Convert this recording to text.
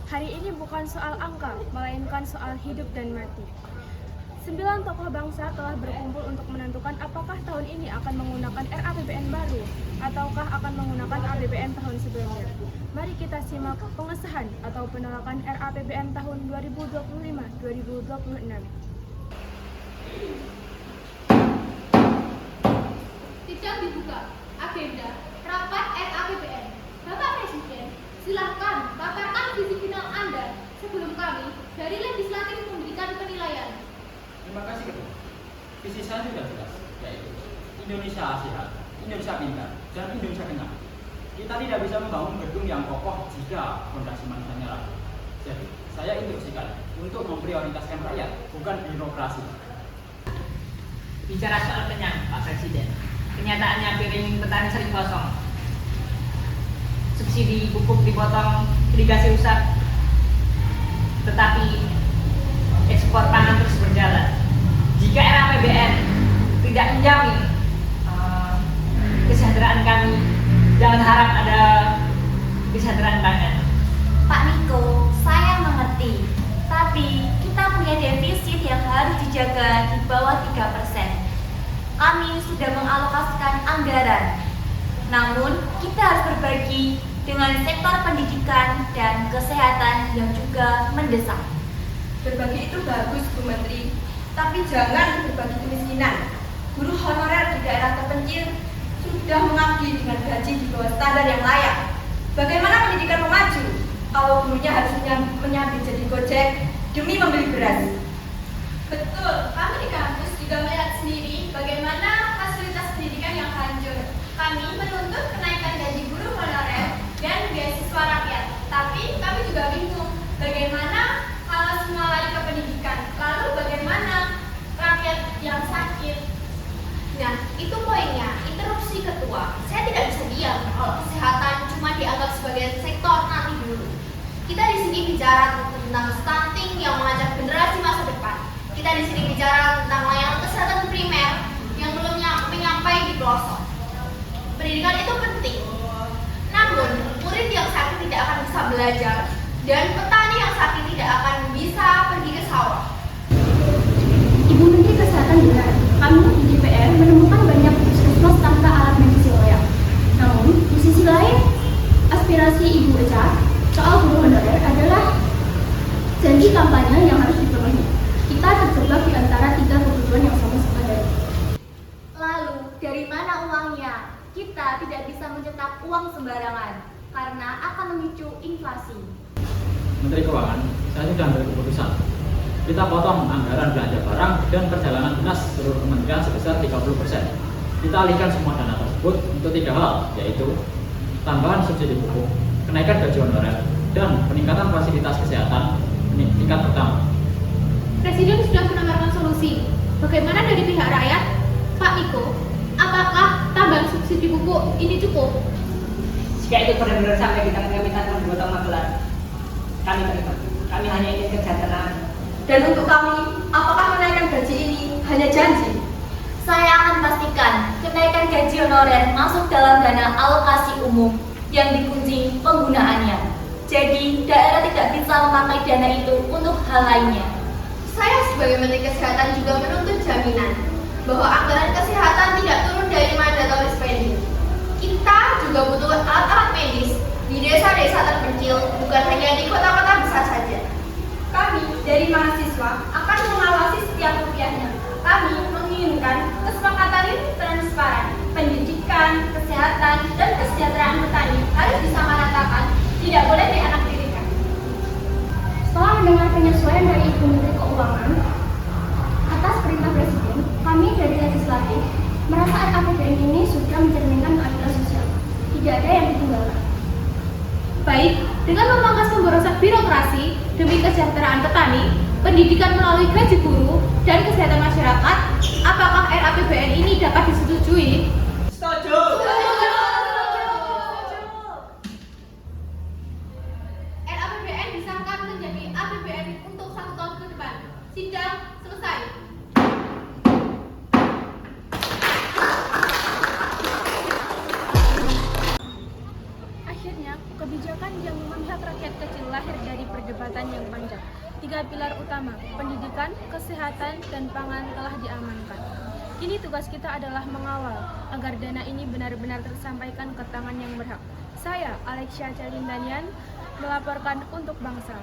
Hari ini bukan soal angka, melainkan soal hidup dan mati. 9 tokoh bangsa telah berkumpul untuk menentukan apakah tahun ini akan menggunakan RAPBN baru ataukah akan menggunakan APBN tahun sebelumnya. Mari kita simak pengesahan atau penolakan RAPBN tahun 2025-2026. Tidak dibuka agenda rapat RAPBN. Bapak Presiden, silahkan paparkan visi final Anda sebelum kami dari legislatif memberikan penilaian. Terima kasih, Ketua. Visi saya sudah jelas, yaitu Indonesia sehat, Indonesia pintar, dan Indonesia kenyang. Kita tidak bisa membangun gedung yang kokoh jika fondasi manusianya rapuh. Jadi, saya instruksikan untuk memprioritaskan rakyat, bukan birokrasi. Bicara soal kenyang, Pak Presiden, kenyataannya piring petani sering kosong. Subsidi pupuk dipotong, irigasi rusak, tetapi ekspor pangan terus berjalan. Jika RAPBN tidak menjamin kesejahteraan kami, jangan harap ada kesejahteraan pangan. Pak Niko, saya mengerti, tapi kita punya defisit yang harus dijaga di bawah 3%. Kami sudah mengalokasikan anggaran, namun kita harus berbagi dengan sektor pendidikan dan kesehatan yang juga mendesak. Berbagi itu bagus, Bu Menteri, tapi jangan berbagi kemiskinan. Guru honorer di daerah terpencil sudah mengabdi dengan gaji di bawah standar yang layak. Bagaimana pendidikan mau maju kalau gurunya harus menyambi jadi gojek demi membeli beras? Betul, kami di kampus juga melihat sendiri bagaimana fasilitas pendidikan yang hancur. Kami menuntut kenaikan gaji guru honorer dan beasiswa rakyat. Tapi kami juga bingung bagaimana kalau semua lari ke pendidikan. Lalu bagaimana rakyat yang sakit? Nah, itu poinnya, interupsi Ketua. Saya tidak bisa diam kalau kesehatan cuma dianggap sebagai sektor nanti dulu. Kita di sini bicara tentang stunting yang mengajak generasi masa depan. Kita di sini bicara tentang layanan kesehatan primer yang belum menyampai di pelosok. Pendidikan itu penting. Namun, murid yang sakit tidak akan bisa belajar dan petani yang sakit tidak akan bisa pergi ke sawah. Ibu Menteri Kesehatan benar, kami di DPR menemukan banyak puskesmas tanpa alat medis yang layak. Namun, di sisi lain, aspirasi Ibu Eca soal guru honorer adalah janji kampanye yang harus dipenuhi. Kita terjebak di antara 3 kebutuhan yang sama-sama dari. Lalu, dari mana uangnya? Kita tidak bisa mencetak uang sembarangan karena akan memicu inflasi. Menteri Keuangan, saya sudah ambil keputusan. Kita potong anggaran belanja barang dan perjalanan dinas seluruh kementerian sebesar 30%. Kita alihkan semua dana tersebut untuk 3 hal, yaitu tambahan subsidi pupuk, kenaikan gaji honorer, dan peningkatan fasilitas kesehatan tingkat pertama. Presiden sudah menawarkan solusi. Bagaimana dari pihak rakyat? Pak Niko, apakah tambahan subsidi pupuk ini cukup? Jika itu benar-benar sampai kita mengaminkan perbuatan magelan, kami terima. Kami hanya ingin kesejahteraan. Dan untuk kami, apakah menaikkan gaji ini hanya janji? Saya akan pastikan kenaikan gaji honorer masuk dalam dana alokasi umum yang dikunci penggunaannya. Jadi, daerah tidak bisa memakai dana itu untuk hal lainnya. Saya sebagai Menteri Kesehatan juga menuntut jaminan bahwa anggaran kesehatan tidak turun dari mandatory spending. Kita juga butuh alat-alat medis di desa-desa terpencil, bukan hanya di kota-kota besar saja. Kami dari mahasiswa akan mengawasi setiap rupiahnya. Kami menginginkan kesepakatan ini transparan. Pendidikan, kesehatan, dan kesejahteraan petani harus disamaratakan, tidak boleh dianaktirikan. Setelah mendengar penyesuaian dari Ibu Menteri Keuangan, atas perintah Presiden, kami dari Legislatif merasa RAPBN ini sudah mencerminkan keadilan sosial. Tidak ada yang ditinggalkan. Baik, dengan memangkas pemborosan birokrasi demi kesejahteraan petani, pendidikan melalui gaji guru, dan kesehatan masyarakat, apakah RAPBN ini dapat disetujui? Setuju! RAPBN disahkan menjadi APBN untuk 1 tahun ke depan. Sidang selesai. Akhirnya, kebijakan yang memihak rakyat kecil lahir dari perjuangan tiga pilar utama, pendidikan, kesehatan, dan pangan telah diamankan. Kini tugas kita adalah mengawal agar dana ini benar-benar tersampaikan ke tangan yang berhak. Saya, Alexia Celindanian, melaporkan untuk bangsa.